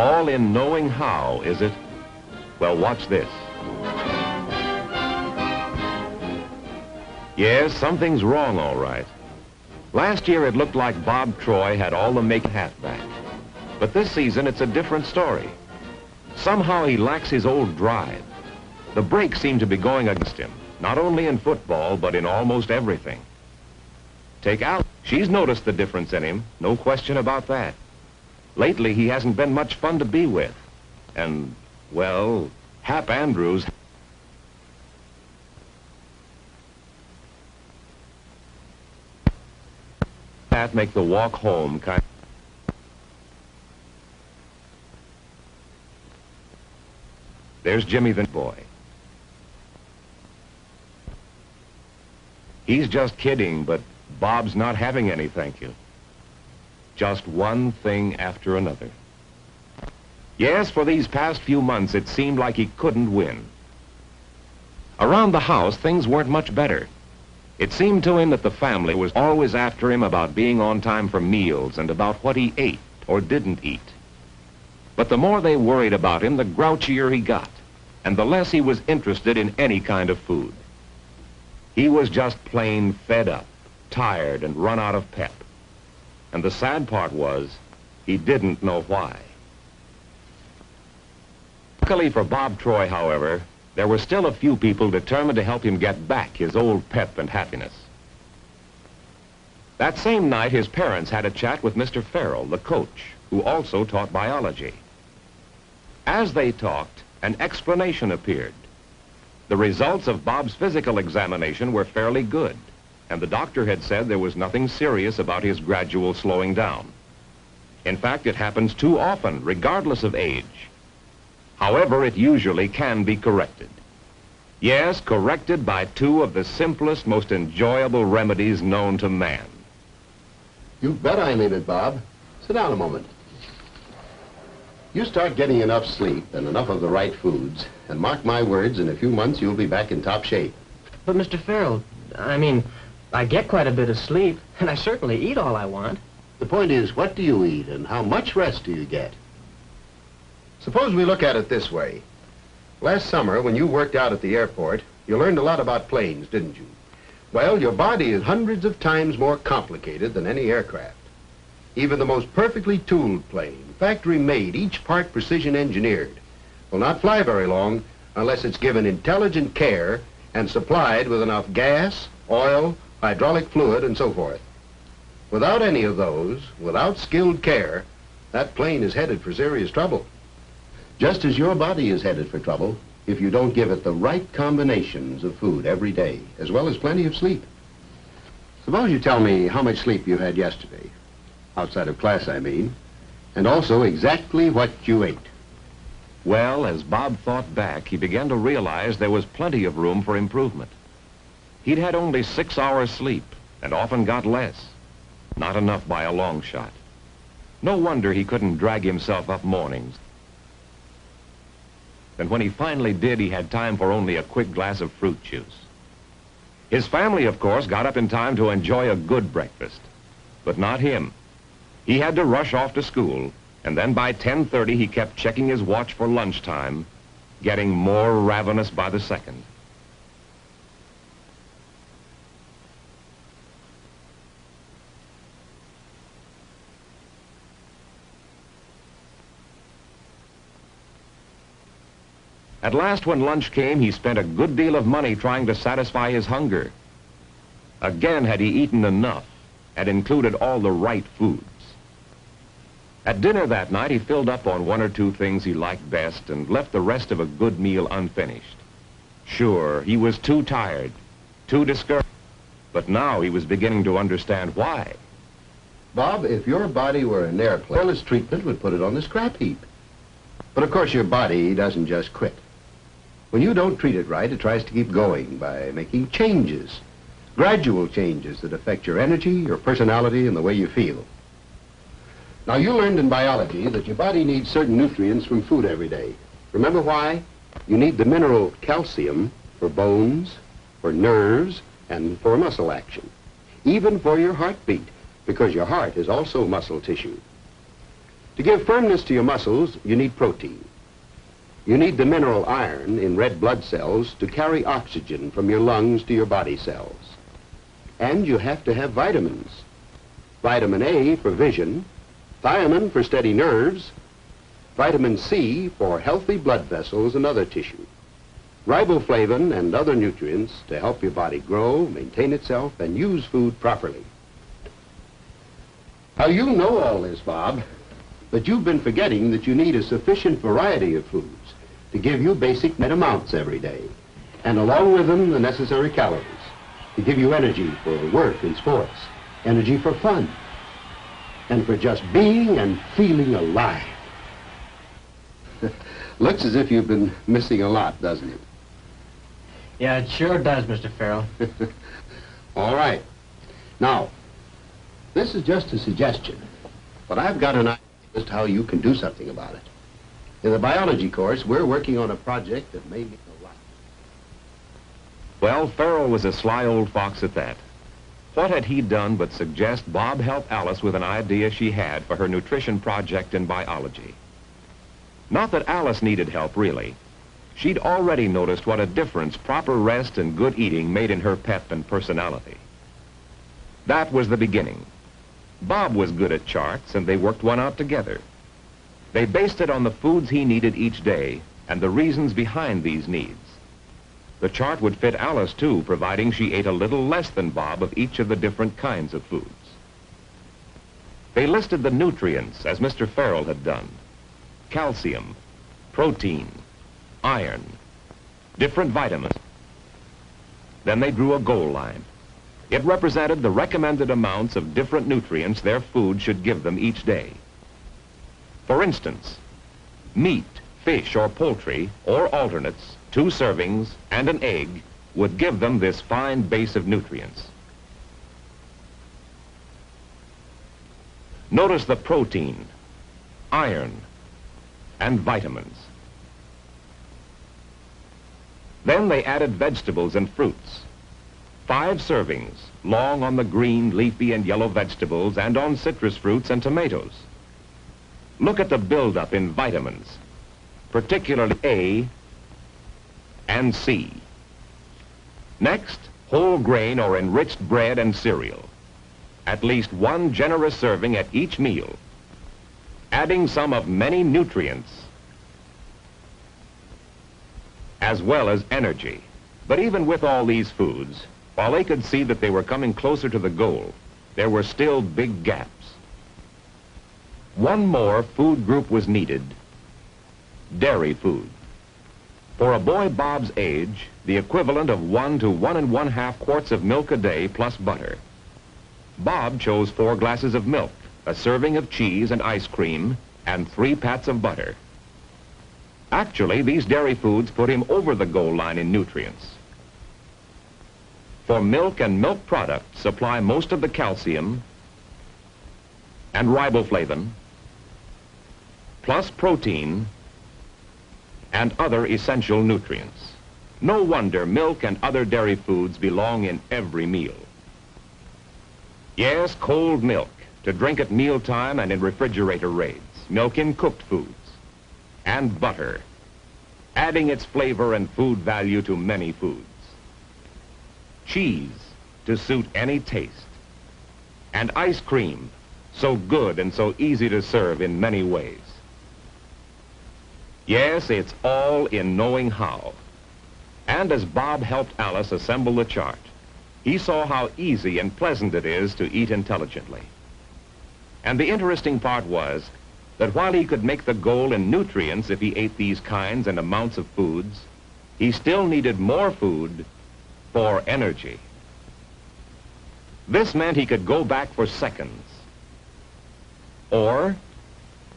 all in knowing how, is it? Well, watch this. Yes, something's wrong, all right. Last year it looked like Bob Troy had all the make halfback. But this season it's a different story. Somehow he lacks his old drive. The brakes seem to be going against him, not only in football, but in almost everything. Take Al. She's noticed the difference in him, no question about that. Lately he hasn't been much fun to be with. And, well, Hap Andrews... that make the walk home kind. There's Jimmy the boy. He's just kidding, but Bob's not having any, thank you. Just one thing after another. Yes, for these past few months it seemed like he couldn't win. Around the house things weren't much better. It seemed to him that the family was always after him about being on time for meals and about what he ate or didn't eat. But the more they worried about him, the grouchier he got, and the less he was interested in any kind of food. He was just plain fed up, tired, and run out of pep. And the sad part was, he didn't know why. Luckily for Bob Troy, however, there were still a few people determined to help him get back his old pep and happiness. That same night, his parents had a chat with Mr. Farrell, the coach, who also taught biology. As they talked, an explanation appeared. The results of Bob's physical examination were fairly good, and the doctor had said there was nothing serious about his gradual slowing down. In fact, it happens too often, regardless of age. However, it usually can be corrected. Yes, corrected by two of the simplest, most enjoyable remedies known to man. You bet I mean it, Bob. Sit down a moment. You start getting enough sleep and enough of the right foods, and mark my words, in a few months you'll be back in top shape. But, Mr. Farrell, I get quite a bit of sleep, and I certainly eat all I want. The point is, what do you eat, and how much rest do you get? Suppose we look at it this way. Last summer, when you worked out at the airport, you learned a lot about planes, didn't you? Well, your body is hundreds of times more complicated than any aircraft. Even the most perfectly tooled plane, factory-made, each part precision-engineered, will not fly very long unless it's given intelligent care and supplied with enough gas, oil, hydraulic fluid, and so forth. Without any of those, without skilled care, that plane is headed for serious trouble. Just as your body is headed for trouble if you don't give it the right combinations of food every day, as well as plenty of sleep. Suppose you tell me how much sleep you had yesterday, outside of class, I mean, and also exactly what you ate. Well, as Bob thought back, he began to realize there was plenty of room for improvement. He'd had only 6 hours sleep, and often got less. Not enough by a long shot. No wonder he couldn't drag himself up mornings. And when he finally did, he had time for only a quick glass of fruit juice. His family, of course, got up in time to enjoy a good breakfast. But not him. He had to rush off to school, and then by 10:30 he kept checking his watch for lunchtime, getting more ravenous by the second. At last, when lunch came, he spent a good deal of money trying to satisfy his hunger. Again, had he eaten enough, and included all the right foods. At dinner that night, he filled up on 1 or 2 things he liked best and left the rest of a good meal unfinished. Sure, he was too tired, too discouraged, but now he was beginning to understand why. Bob, if your body were an airplane, careless treatment would put it on the scrap heap. But of course your body doesn't just quit. When you don't treat it right, it tries to keep going by making changes, gradual changes that affect your energy, your personality, and the way you feel. Now, you learned in biology that your body needs certain nutrients from food every day. Remember why? You need the mineral calcium for bones, for nerves, and for muscle action. Even for your heartbeat, because your heart is also muscle tissue. To give firmness to your muscles, you need protein. You need the mineral iron in red blood cells to carry oxygen from your lungs to your body cells. And you have to have vitamins. Vitamin A for vision, thiamine for steady nerves, vitamin C for healthy blood vessels and other tissue, riboflavin and other nutrients to help your body grow, maintain itself, and use food properly. Now, you know all this, Bob, but you've been forgetting that you need a sufficient variety of foods to give you basic net amounts every day, and along with them the necessary calories to give you energy for work and sports, energy for fun, and for just being and feeling alive. Looks as if you've been missing a lot, doesn't it? Yeah, it sure does, Mr. Farrell. All right. Now, this is just a suggestion, but I've got an idea as to how you can do something about it. In the biology course, we're working on a project that may mean a lot. Well, Farrell was a sly old fox at that. What had he done but suggest Bob help Alice with an idea she had for her nutrition project in biology? Not that Alice needed help, really. She'd already noticed what a difference proper rest and good eating made in her pep and personality. That was the beginning. Bob was good at charts, and they worked one out together. They based it on the foods he needed each day and the reasons behind these needs. The chart would fit Alice, too, providing she ate a little less than Bob of each of the different kinds of foods. They listed the nutrients, as Mr. Farrell had done: calcium, protein, iron, different vitamins. Then they drew a goal line. It represented the recommended amounts of different nutrients their food should give them each day. For instance, meat, fish, or poultry, or alternates, 2 servings, and an egg would give them this fine base of nutrients. Notice the protein, iron, and vitamins. Then they added vegetables and fruits. 5 servings, long on the green, leafy, and yellow vegetables and on citrus fruits and tomatoes. Look at the buildup in vitamins, particularly A and C. Next, whole grain or enriched bread and cereal. At least 1 generous serving at each meal, adding some of many nutrients as well as energy. But even with all these foods, while they could see that they were coming closer to the goal, there were still big gaps. One more food group was needed: dairy food. For a boy Bob's age, the equivalent of 1 to 1 1/2 quarts of milk a day plus butter. Bob chose 4 glasses of milk, a serving of cheese and ice cream, and 3 pats of butter. Actually, these dairy foods put him over the goal line in nutrients. For milk and milk products supply most of the calcium and riboflavin, plus protein and other essential nutrients. No wonder milk and other dairy foods belong in every meal. Yes, cold milk, to drink at mealtime and in refrigerator raids, milk in cooked foods, and butter, adding its flavor and food value to many foods. Cheese, to suit any taste, and ice cream, so good and so easy to serve in many ways. Yes, it's all in knowing how. And as Bob helped Alice assemble the chart, he saw how easy and pleasant it is to eat intelligently. And the interesting part was that while he could make the goal in nutrients if he ate these kinds and amounts of foods, he still needed more food for energy. This meant he could go back for seconds, or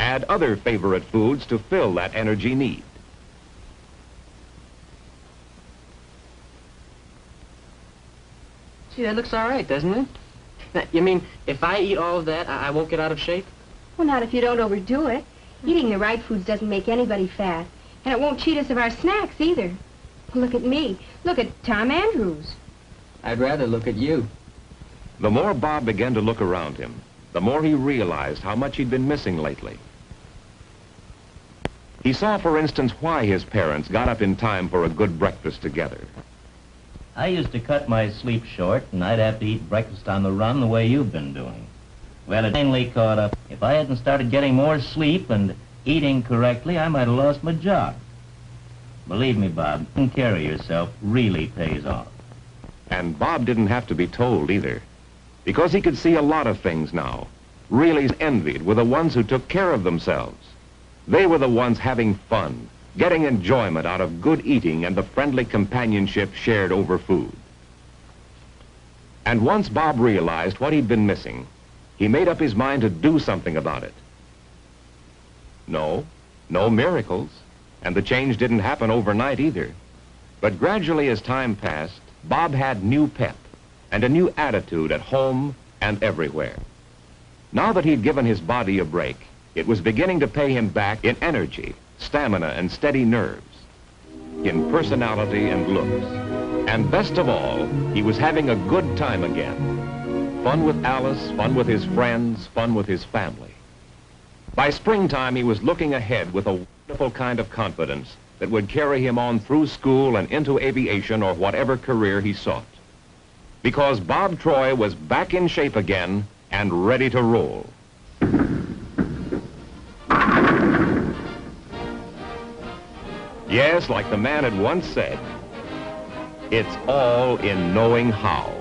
add other favorite foods to fill that energy need. Gee, that looks all right, doesn't it? Now, you mean if I eat all of that, I won't get out of shape? Well, not if you don't overdo it. Eating the right foods doesn't make anybody fat, and it won't cheat us of our snacks either. Look at me. Look at Tom Andrews. I'd rather look at you. The more Bob began to look around him, the more he realized how much he'd been missing lately. He saw, for instance, why his parents got up in time for a good breakfast together. I used to cut my sleep short, and I'd have to eat breakfast on the run the way you've been doing. Well, it mainly caught up. If I hadn't started getting more sleep and eating correctly, I might have lost my job. Believe me, Bob, taking care of yourself really pays off. And Bob didn't have to be told either, because he could see a lot of things now. Really envied were the ones who took care of themselves. They were the ones having fun, getting enjoyment out of good eating and the friendly companionship shared over food. And once Bob realized what he'd been missing, he made up his mind to do something about it. No miracles, and the change didn't happen overnight either. But gradually as time passed, Bob had new pep and a new attitude at home and everywhere. Now that he'd given his body a break, it was beginning to pay him back in energy, stamina, and steady nerves, in personality and looks. And best of all, he was having a good time again. Fun with Alice, fun with his friends, fun with his family. By springtime, he was looking ahead with a wonderful kind of confidence that would carry him on through school and into aviation or whatever career he sought. Because Bob Troy was back in shape again and ready to roll. Yes, like the man had once said, it's all in knowing how.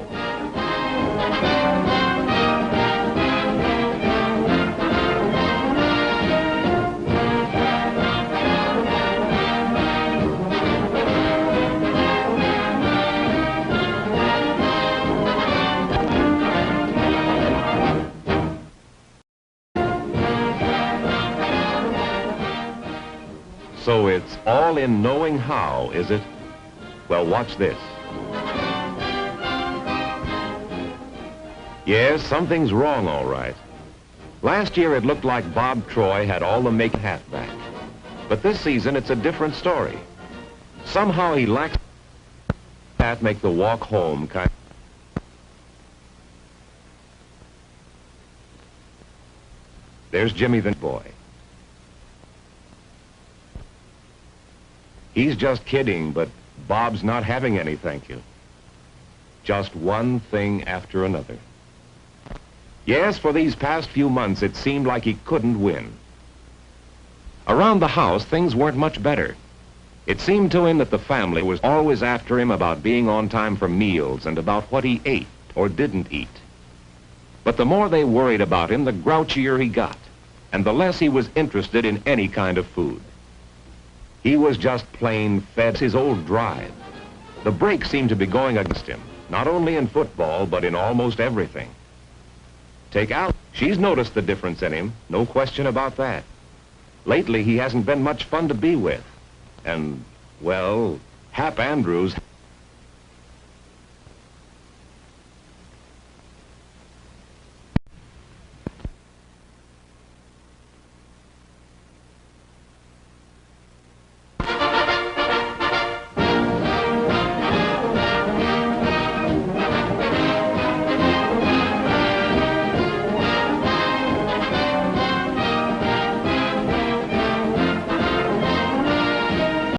So it's all in knowing how, is it? Well, watch this. Yes, something's wrong, all right. Last year it looked like Bob Troy had all the make halfback. But this season it's a different story. Somehow he lacks that make the walk home kind. There's Jimmy the boy. He's just kidding, but Bob's not having any, thank you. Just one thing after another. Yes, for these past few months, it seemed like he couldn't win. Around the house, things weren't much better. It seemed to him that the family was always after him about being on time for meals and about what he ate or didn't eat. But the more they worried about him, the grouchier he got, and the less he was interested in any kind of food. He was just plain fed his old drive. The break seemed to be going against him, not only in football, but in almost everything. Take Al. She's noticed the difference in him, no question about that. Lately, he hasn't been much fun to be with. And, well, Hap Andrews